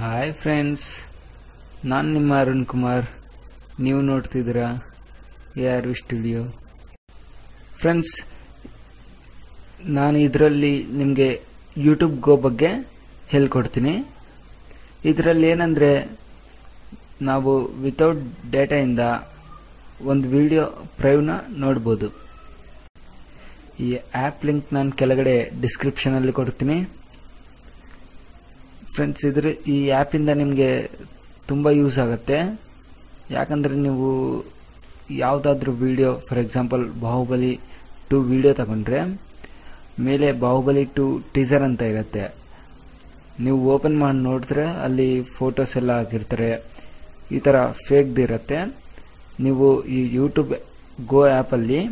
Hi friends, ನಾನು ನಿಮ್ಮ ಅರುಣ್ ಕುಮಾರ್. ನೀವು ನೋಡ್ತಿದ್ದೀರಾ ARV ಸ್ಟುಡಿಯೋ. ಫ್ರೆಂಡ್ಸ್, ನಾನು ಇದರಲ್ಲಿ ನಿಮಗೆ ಯೂಟ್ಯೂಬ್ ಗೋ ಬಗ್ಗೆ ಹೇಳ್ಕೊಡ್ತೀನಿ. ಇದರಲ್ಲಿ ಏನಂದರೆ, ನಾವು ವಿತೌಟ್ ಡೇಟಾಯಿಂದ ಒಂದು ವಿಡಿಯೋ ಪ್ರೈವ್ನ ನೋಡ್ಬೋದು. ಈ ಆ್ಯಪ್ ಲಿಂಕ್ ನಾನು ಕೆಳಗಡೆ ಡಿಸ್ಕ್ರಿಪ್ಷನಲ್ಲಿ ಕೊಡ್ತೀನಿ. ಫ್ರೆಂಡ್ಸ್, ಈ ಆ್ಯಪಿಂದ ನಿಮಗೆ ತುಂಬ ಯೂಸ್ ಆಗುತ್ತೆ. ಯಾಕಂದರೆ ನೀವು ಯಾವುದಾದ್ರೂ video, for example Baahubali 2 video ತಗೊಂಡ್ರೆ ಮೇಲೆ ಬಾಹುಬಲಿ 2 ಟೀಸರ್ ಅಂತ ಇರುತ್ತೆ. ನೀವು ಓಪನ್ ಮಾಡಿ ನೋಡಿದ್ರೆ ಅಲ್ಲಿ ಫೋಟೋಸ್ ಎಲ್ಲ ಹಾಕಿರ್ತಾರೆ. ಈ ಥರ ಫೇಕ್ದಿರುತ್ತೆ. ನೀವು ಈ ಯೂಟ್ಯೂಬ್ ಗೋ ಆ್ಯಪಲ್ಲಿ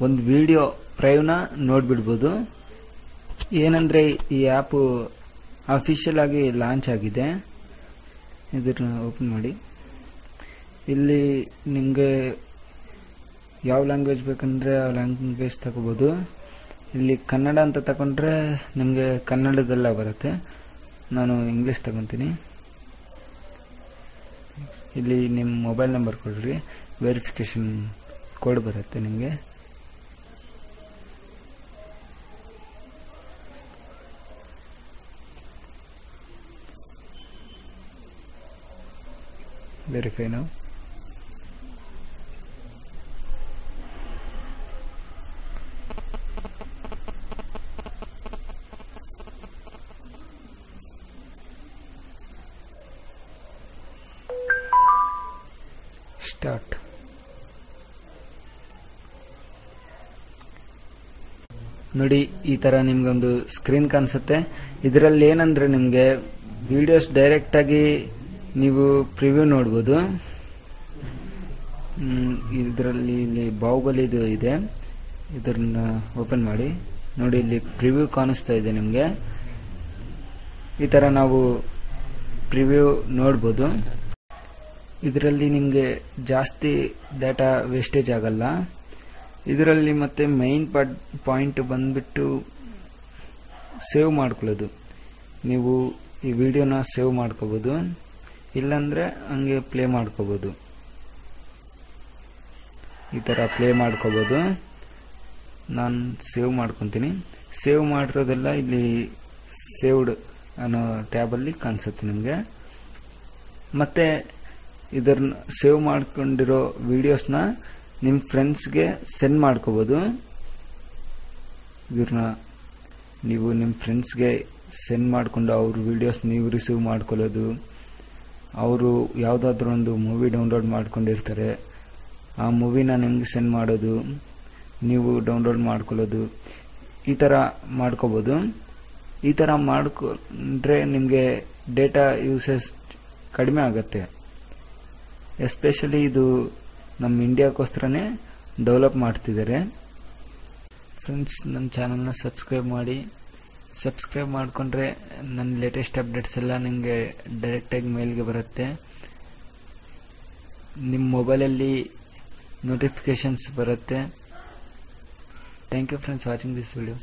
ಒಂದು ವಿಡಿಯೋ ಪ್ರೈವ್ನ ನೋಡಿಬಿಡ್ಬೋದು. ಏನಂದರೆ, ಈ ಆ್ಯಪು ಅಫಿಷಿಯಲ್ ಆಗಿ ಲಾಂಚ್ ಆಗಿದೆ. ಇದನ್ನ ಓಪನ್ ಮಾಡಿ. ಇಲ್ಲಿ ನಿಮಗೆ ಯಾವ ಲ್ಯಾಂಗ್ವೇಜ್ ಬೇಕಂದರೆ ಆ ಲ್ಯಾಂಗ್ವೇಜ್ ತಗೋಬೋದು. ಇಲ್ಲಿ ಕನ್ನಡ ಅಂತ ತಗೊಂಡ್ರೆ ನಿಮಗೆ ಕನ್ನಡದೆಲ್ಲ ಬರುತ್ತೆ. ನಾನು ಇಂಗ್ಲೀಷ್ ತಗೊತೀನಿ. ಇಲ್ಲಿ ನಿಮ್ಮ ಮೊಬೈಲ್ ನಂಬರ್ ಕೊಡ್ರಿ, ವೆರಿಫಿಕೇಷನ್ ಕೋಡ್ ಬರುತ್ತೆ ನಿಮಗೆ. Verify now. ಸ್ಟಾರ್ಟ್. ನೋಡಿ, ಈ ತರ ನಿಮ್ಗೊಂದು ಸ್ಕ್ರೀನ್ ಕಾಣಿಸುತ್ತೆ. ಇದರಲ್ಲಿ ಏನಂದ್ರೆ, ನಿಮಗೆ ವಿಡಿಯೋಸ್ ಡೈರೆಕ್ಟ್ ಆಗಿ ನೀವು ಪ್ರಿವ್ಯೂ ನೋಡ್ಬೋದು. ಇದರಲ್ಲಿ ಇಲ್ಲಿ ಬಾಹುಬಲಿದು ಇದೆ. ಇದನ್ನ ಓಪನ್ ಮಾಡಿ ನೋಡಿ. ಇಲ್ಲಿ ಪ್ರಿವ್ಯೂ ಕಾಣಿಸ್ತಾ ಇದೆ ನಿಮಗೆ. ಈ ತರ ನಾವು ಪ್ರಿವ್ಯೂ ನೋಡ್ಬೋದು. ಇದರಲ್ಲಿ ನಿಮಗೆ ಜಾಸ್ತಿ ಡಾಟಾ ವೇಸ್ಟೇಜ್ ಆಗಲ್ಲ. ಇದರಲ್ಲಿ ಮತ್ತೆ ಮೈನ್ ಪಾಯಿಂಟ್ ಬಂದ್ಬಿಟ್ಟು ಸೇವ್ ಮಾಡ್ಕೊಳ್ಳೋದು. ನೀವು ಈ ವಿಡಿಯೋನ ಸೇವ್ ಮಾಡ್ಕೋಬೋದು, ಇಲ್ಲಾಂದ್ರೆ ಹಂಗೆ ಪ್ಲೇ ಮಾಡ್ಕೋಬೋದು. ಈ ಥರ ಪ್ಲೇ ಮಾಡ್ಕೋಬೋದು. ನಾನು ಸೇವ್ ಮಾಡ್ಕೊತೀನಿ. ಸೇವ್ ಮಾಡಿರೋದೆಲ್ಲ ಇಲ್ಲಿ ಸೇವ್ಡ್ ಅನ್ನೋ ಟ್ಯಾಬಲ್ಲಿ ಕಾಣಿಸುತ್ತೆ ನಿಮಗೆ. ಮತ್ತೆ ಇದನ್ನ ಸೇವ್ ಮಾಡ್ಕೊಂಡಿರೋ ವಿಡಿಯೋಸ್ನ ನಿಮ್ಮ ಫ್ರೆಂಡ್ಸ್ಗೆ ಸೆಂಡ್ ಮಾಡ್ಕೋಬೋದು. ಇದನ್ನ ನೀವು ನಿಮ್ಮ ಫ್ರೆಂಡ್ಸ್ಗೆ ಸೆಂಡ್ ಮಾಡಿಕೊಂಡು ಅವ್ರ ವಿಡಿಯೋಸ್ ನೀವು ರಿಸೀವ್ ಮಾಡ್ಕೊಳ್ಳೋದು. ಅವರು ಯಾವುದಾದ್ರೂ ಒಂದು ಮೂವಿ ಡೌನ್ಲೋಡ್ ಮಾಡ್ಕೊಂಡಿರ್ತಾರೆ, ಆ ಮೂವಿನ ನಿಮ್ಗೆ ಸೆಂಡ್ ಮಾಡೋದು, ನೀವು ಡೌನ್ಲೋಡ್ ಮಾಡ್ಕೊಳ್ಳೋದು. ಈ ಥರ ಮಾಡ್ಕೋಬೋದು. ಈ ಥರ ಮಾಡ್ಕೊಂಡ್ರೆ ನಿಮಗೆ ಡೇಟಾ ಯೂಸೇಜ್ ಕಡಿಮೆ ಆಗುತ್ತೆ. ಎಸ್ಪೆಷಲಿ ಇದು ನಮ್ಮ ಇಂಡಿಯಾಕ್ಕೋಸ್ಕರನೇ ಡೆವಲಪ್ ಮಾಡ್ತಿದ್ದಾರೆ. ಫ್ರೆಂಡ್ಸ್, ನನ್ನ ಚಾನಲ್ನ ಸಬ್ಸ್ಕ್ರೈಬ್ ಮಾಡಿ. ಸಬ್ಸ್ಕ್ರೈಬ್ ಮಾಡಿಕೊಂಡ್ರೆ ನನ್ನ ಲೇಟೆಸ್ಟ್ ಅಪ್ಡೇಟ್ಸ್ ಎಲ್ಲ ನಿಮಗೆ ಡೈರೆಕ್ಟಾಗಿ ಮೇಲ್ಗೆ ಬರುತ್ತೆ. ನಿಮ್ಮ ಮೊಬೈಲಲ್ಲಿ ನೋಟಿಫಿಕೇಶನ್ಸ್ ಬರುತ್ತೆ. Thank you friends watching this video.